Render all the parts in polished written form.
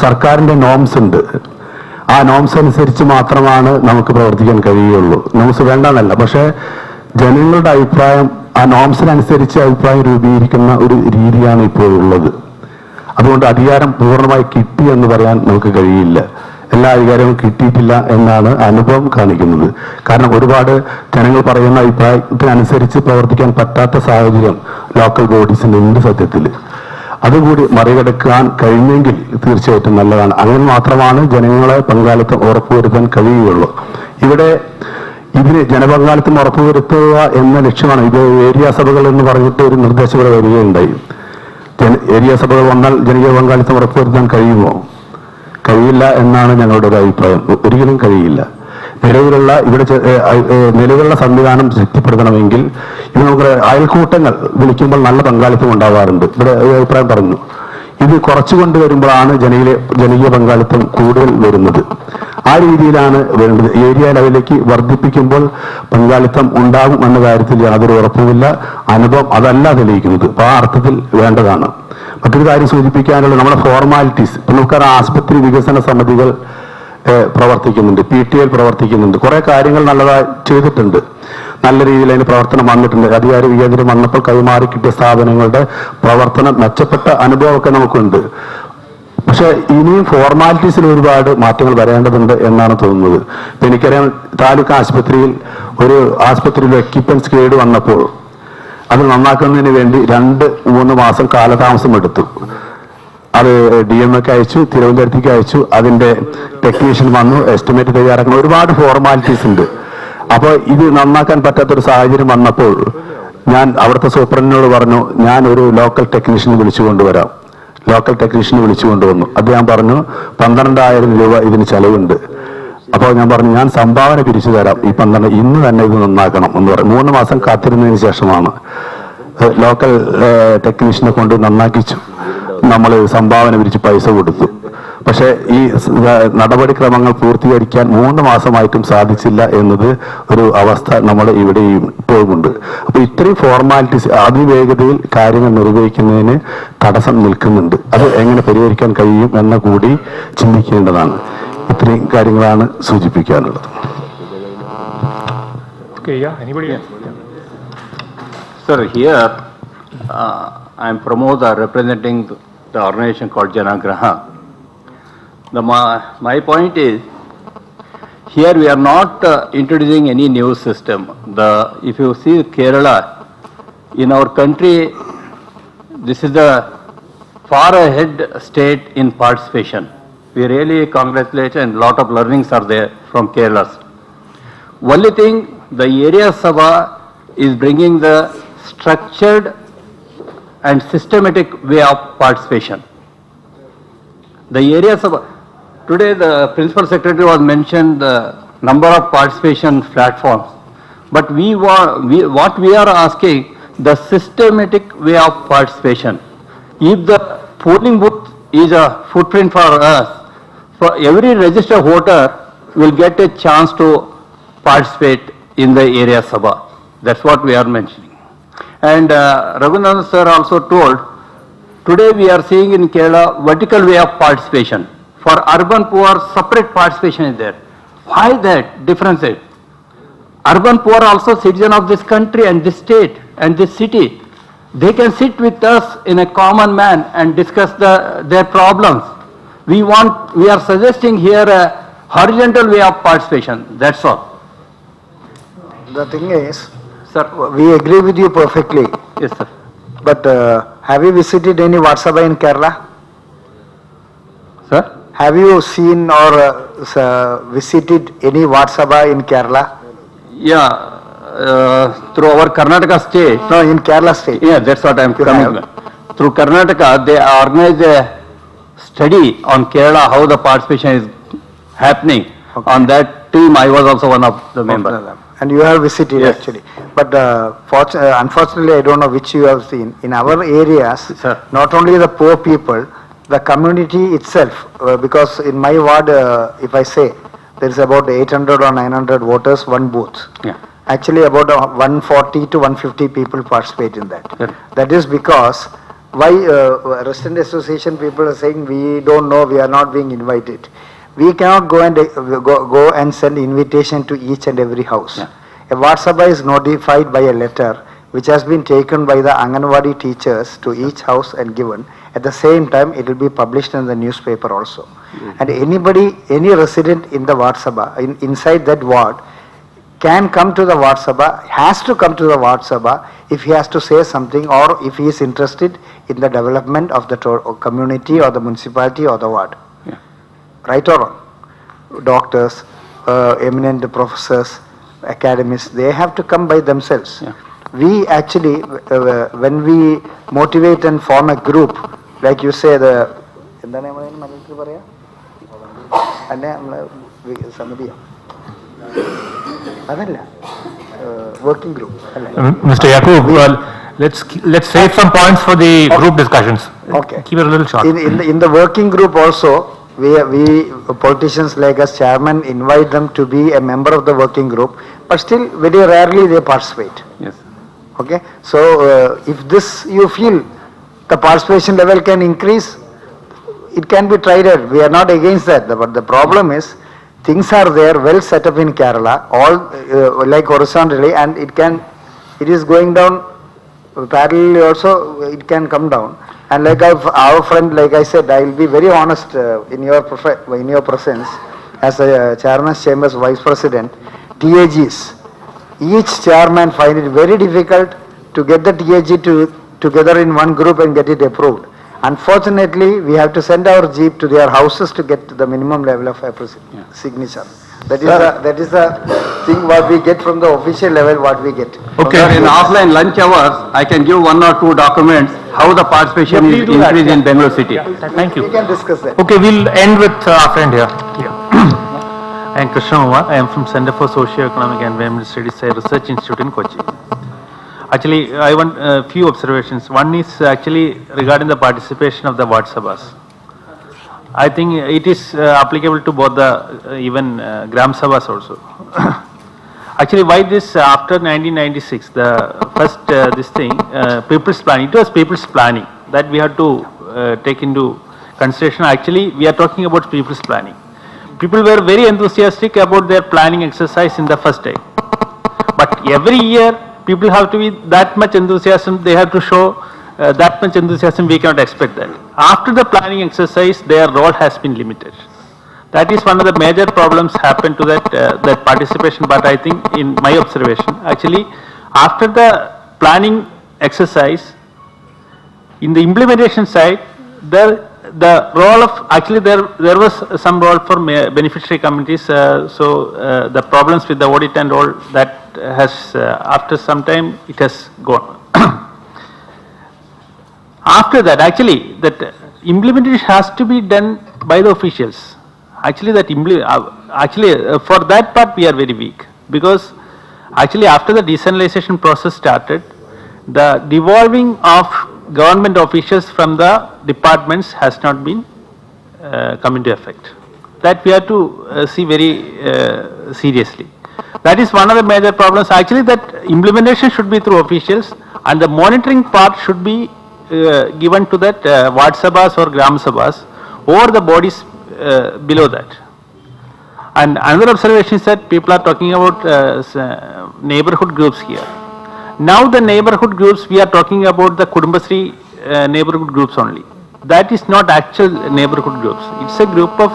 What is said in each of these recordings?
സർക്കാരിന്റെ നോംസ് ഉണ്ട്. ആ നോംസ് അനുസരിച്ച് മാത്രമാണ് നമുക്ക് പ്രവർത്തിക്കാൻ കഴിയുള്ളൂ. നോംസ് വേണ്ടെന്നല്ല, പക്ഷെ ജനങ്ങളുടെ അഭിപ്രായം ആ നോംസിനനുസരിച്ച് അഭിപ്രായം രൂപീകരിക്കുന്ന ഒരു രീതിയാണ് ഇപ്പോൾ ഉള്ളത്. അതുകൊണ്ട് അധികാരം പൂർണ്ണമായി കിട്ടി എന്ന് പറയാൻ നമുക്ക് കഴിയില്ല. എല്ലാ അധികാരവും കിട്ടിയിട്ടില്ല എന്നാണ് അനുഭവം കാണിക്കുന്നത്. കാരണം ഒരുപാട് ജനങ്ങൾ പറയുന്ന അഭിപ്രായത്തിനനുസരിച്ച് പ്രവർത്തിക്കാൻ പറ്റാത്ത സാഹചര്യം ലോക്കൽ ബോഡീസിനുണ്ട് സത്യത്തിൽ. അതുകൂടി മറികടക്കാൻ കഴിഞ്ഞെങ്കിൽ തീർച്ചയായിട്ടും നല്ലതാണ്. അങ്ങനെ മാത്രമാണ് ജനങ്ങളെ പങ്കാളിത്തം ഉറപ്പുവരുത്താൻ കഴിയുകയുള്ളൂ. ഇവിടെ ഇതിന് ജനപങ്കാളിത്തം ഉറപ്പുവരുത്തുക എന്ന ലക്ഷ്യമാണ്. ഇത് ഏരിയ സഭകൾ എന്ന് പറഞ്ഞിട്ട് ഒരു നിർദ്ദേശം ഇവിടെ വരികയുണ്ടായി. ഏരിയ സഭകൾ വന്നാൽ ജനകീയ പങ്കാളിത്തം ഉറപ്പുവരുത്താൻ കഴിയുമോ? കഴിയില്ല എന്നാണ് ഞങ്ങളുടെ ഒരു അഭിപ്രായം. ഒരിക്കലും കഴിയില്ല. നിലവിലുള്ള സംവിധാനം ശക്തിപ്പെടുത്തണമെങ്കിൽ ഇത് നമുക്ക് അയൽക്കൂട്ടങ്ങൾ വിളിക്കുമ്പോൾ നല്ല പങ്കാളിത്തം ഉണ്ടാവാറുണ്ട്. ഇവിടെ ഒരു അഭിപ്രായം പറഞ്ഞു. ഇത് കുറച്ചു കൊണ്ടുവരുമ്പോഴാണ് ജനകീയ പങ്കാളിത്തം കൂടുതൽ വരുന്നത്. ആ രീതിയിലാണ് വേണ്ടത്. ഏരിയ ലെവലിലേക്ക് വർദ്ധിപ്പിക്കുമ്പോൾ പങ്കാളിത്തം ഉണ്ടാകും എന്ന കാര്യത്തിൽ യാതൊരു ഉറപ്പുമില്ല. അനുഭവം അതല്ല തെളിയിക്കുന്നത്. അപ്പൊ ആ അർത്ഥത്തിൽ വേണ്ടതാണ്. മറ്റൊരു കാര്യം സൂചിപ്പിക്കാനുള്ള നമ്മുടെ ഫോർമാലിറ്റീസ്. നമുക്കറിയാം, ആശുപത്രി വികസന സമിതികൾ പ്രവർത്തിക്കുന്നുണ്ട്, PTL പ്രവർത്തിക്കുന്നുണ്ട്. കുറെ കാര്യങ്ങൾ നല്ലതായി ചെയ്തിട്ടുണ്ട്. നല്ല രീതിയിൽ അതിന് പ്രവർത്തനം വന്നിട്ടുണ്ട്. അധികാര വികേന്ദ്രം വന്നപ്പോൾ കൈമാറി കിട്ടിയ സ്ഥാപനങ്ങളുടെ പ്രവർത്തനം മെച്ചപ്പെട്ട അനുഭവമൊക്കെ നമുക്കുണ്ട്. പക്ഷെ ഇനിയും ഫോർമാലിറ്റീസിൽ ഒരുപാട് മാറ്റങ്ങൾ വരേണ്ടതുണ്ട് എന്നാണ് തോന്നുന്നത്. ഇപ്പൊ എനിക്കറിയാം, താലൂക്ക് ആശുപത്രിയിൽ ഒരു എക്യുപ്മെന്റ്സ് കേട് വന്നപ്പോൾ അത് നന്നാക്കുന്നതിന് വേണ്ടി 2-3 മാസം കാലതാമസം എടുത്തു. അത് DMക്ക് അയച്ചു, തിരുവനന്തപുരത്തേക്ക് അയച്ചു. അതിന്റെ ടെക്നീഷ്യൻ വന്നു, എസ്റ്റിമേറ്റ് തയ്യാറാക്കണം. ഒരുപാട് ഫോർമാലിറ്റീസ് ഉണ്ട്. അപ്പോൾ ഇത് നന്നാക്കാൻ പറ്റാത്തൊരു സാഹചര്യം വന്നപ്പോൾ ഞാൻ അവിടുത്തെ സൂപ്രണ്ടിനോട് പറഞ്ഞു, ഞാൻ ഒരു ലോക്കൽ ടെക്നീഷ്യനെ വിളിച്ചു കൊണ്ടുവരാം. ലോക്കൽ ടെക്നീഷ്യനെ വിളിച്ചു കൊണ്ടുവന്നു. അദ്ദേഹം പറഞ്ഞു 12,000 രൂപ ഇതിന് ചെലവുണ്ട്. അപ്പോൾ ഞാൻ പറഞ്ഞു, ഞാൻ സംഭാവന പിരിച്ചു തരാം. ഈ 12 ഇന്ന് തന്നെ ഇത് നന്നാക്കണം എന്ന് പറഞ്ഞു. 3 മാസം കാത്തിരുന്നതിന് ശേഷമാണ് ലോക്കൽ ടെക്നീഷ്യനെ കൊണ്ട് നന്നാക്കിച്ചു. നമ്മൾ സംഭാവന പിരിച്ച് പൈസ കൊടുത്തു. പക്ഷെ ഈ നടപടിക്രമങ്ങൾ പൂർത്തീകരിക്കാൻ 3 മാസമായിട്ടും സാധിച്ചില്ല എന്നത് ഒരു അവസ്ഥ നമ്മൾ ഇവിടെ ഇപ്പോഴുമുണ്ട്. അപ്പൊ ഇത്രയും ഫോർമാലിറ്റീസ് അതിവേഗതയിൽ കാര്യങ്ങൾ നിർവഹിക്കുന്നതിന് തടസ്സം നിൽക്കുന്നുണ്ട്. അത് എങ്ങനെ പരിഹരിക്കാൻ കഴിയും എന്ന കൂടി ചിന്തിക്കേണ്ടതാണ്. ഇത്രയും കാര്യങ്ങളാണ് സൂചിപ്പിക്കാനുള്ളത്. Sir, here I am Pramod, representing the organization called Janagraha. My point is, here we are not introducing any new system. If you see Kerala, in our country, this is the far ahead state in participation. We really congratulate, and lot of learnings are there from Kerala. Only thing, the area Sabha is bringing the structured and systematic way of participation. The area Sabha, today the Principal Secretary was mentioned the number of participation platforms, but what we are asking, the systematic way of participation. If the polling booth is a footprint for us, for every registered voter will get a chance to participate in the area Sabha. That's what we are mentioning. And Raghunathan sir also told, today we are seeing in Kerala vertical way of participation. For urban poor, separate participation is there. Why that differentiate? Urban poor also citizen of this country and this state and this city. They can sit with us in a common man and discuss their problems. We are suggesting here a horizontal way of participation. That's all. The thing is, sir, we agree with you perfectly. Yes, sir. But have you visited any Wat Sabha in Kerala? Sir? Have you seen or visited any Wat Sabha in Kerala? Yeah, through our Karnataka state. No, in Kerala state. Yeah, that's what I'm coming. Through Karnataka, they organize a study on Kerala, how the participation is happening. Okay. On that team, I was also one of the members. And you have visited, yes, actually. But unfortunately, I don't know which you have seen. In our areas, sir, not only the poor people, the community itself, because in my ward, if I say, there is about 800 or 900 voters, one booth. Yeah. Actually, about 140 to 150 people participate in that. Yeah. That is because why resident association people are saying we don't know, we are not being invited. We cannot go and go and send invitation to each and every house. Yeah. A Ward Sabha is notified by a letter which has been taken by the Anganwadi teachers to each house and given. At the same time, it will be published in the newspaper also. And anybody, any resident in the Ward Sabha, inside that ward, can come to the Ward Sabha, has to come to the Ward Sabha if he has to say something or if he is interested in the development of the community or the municipality or the ward. Yeah. Right or wrong? Doctors, eminent professors, academics, they have to come by themselves. Yeah. We actually, when we motivate and form a group, like you say, the working group. Mr. Yakub, let's save some points for the group discussions. Okay. Keep it a little short. In the working group also, we politicians like us, chairman, invite them to be a member of the working group, but still very rarely they participate. Yes. Okay, so if this you feel the participation level can increase, it can be tried out. We are not against that, but the problem is things are there well set up in Kerala, all like horizontally, and it is going down parallelly also, it can come down. And like our friend, like I said, I will be very honest in your presence as a chairman's chambers vice president. TAGs, each chairman find it very difficult to get the TAG together in one group and get it approved. Unfortunately, we have to send our jeep to their houses to get the minimum level of signature. That is the thing what we get from the official level, what we get. Okay. In offline lunch hours, I can give 1 or 2 documents how the participation Yeah, is please do that, increased in yeah. Bangalore city. Thank We you. can discuss that. Okay, we'll end with our friend here. I am Krishna Kumar. I am from Center for Socio-Economic and Environmental Studies, a research institute in Kochi. Actually, I want a few observations. One is actually regarding the participation of the Ward Sabhas. I think it is applicable to both the even Gram Sabhas also. Actually, why this after 1996, the first this thing, people's planning, it was people's planning that we had to take into consideration. Actually, we are talking about people's planning. People were very enthusiastic about their planning exercise in the first day. But every year, people have to be that much enthusiasm, they have to show that much enthusiasm, we cannot expect that. After the planning exercise, their role has been limited. That is one of the major problems happened to that participation, but I think in my observation, actually, after the planning exercise, in the implementation side, the role of, actually there was some role for beneficiary committees, so the problems with the audit and all that has, after some time, it has gone. After that, actually, that implementation has to be done by the officials. Actually, for that part, we are very weak, because actually after the decentralization process started, the devolving of government officials from the departments has not been come into effect. That we have to see very seriously. That is one of the major problems. Actually, that implementation should be through officials, and the monitoring part should be given to that Ward Sabhas or Gram Sabhas or the bodies below that. And another observation is that people are talking about neighborhood groups here. Now the neighborhood groups, we are talking about the Kudumbashree neighborhood groups only. That is not actual neighborhood groups. It's a group of,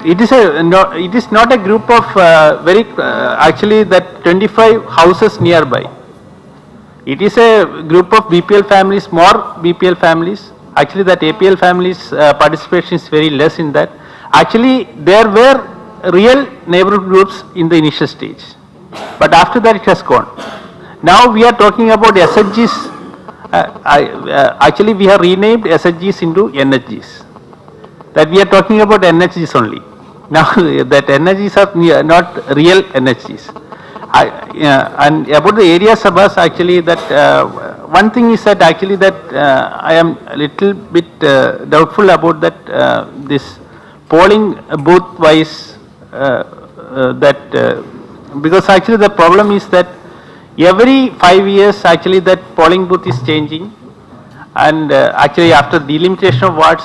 it is not a group of actually that 25 houses nearby. It is a group of BPL families, more BPL families. Actually that APL families participation is very less in that. Actually there were real neighborhood groups in the initial stage. But after that it has gone. Now we are talking about SHGs. Actually we have renamed SHGs into NHGs. That we are talking about NHGs only. Now that NHGs are not real NHGs. And about the area sabhas, actually that one thing is that actually that I am a little bit doubtful about that this polling booth wise because actually the problem is that every 5 years actually that polling booth is changing, And actually after delimitation of wards,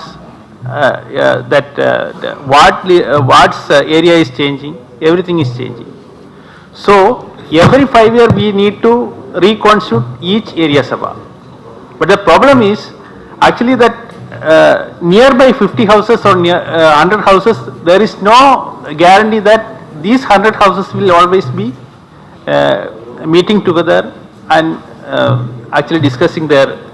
the wards area is changing, everything is changing. So every 5 years we need to reconstitute each area sabha. But the problem is actually that nearby 50 houses or near 100 houses, there is no guarantee that these 100 houses will always be meeting together and actually discussing their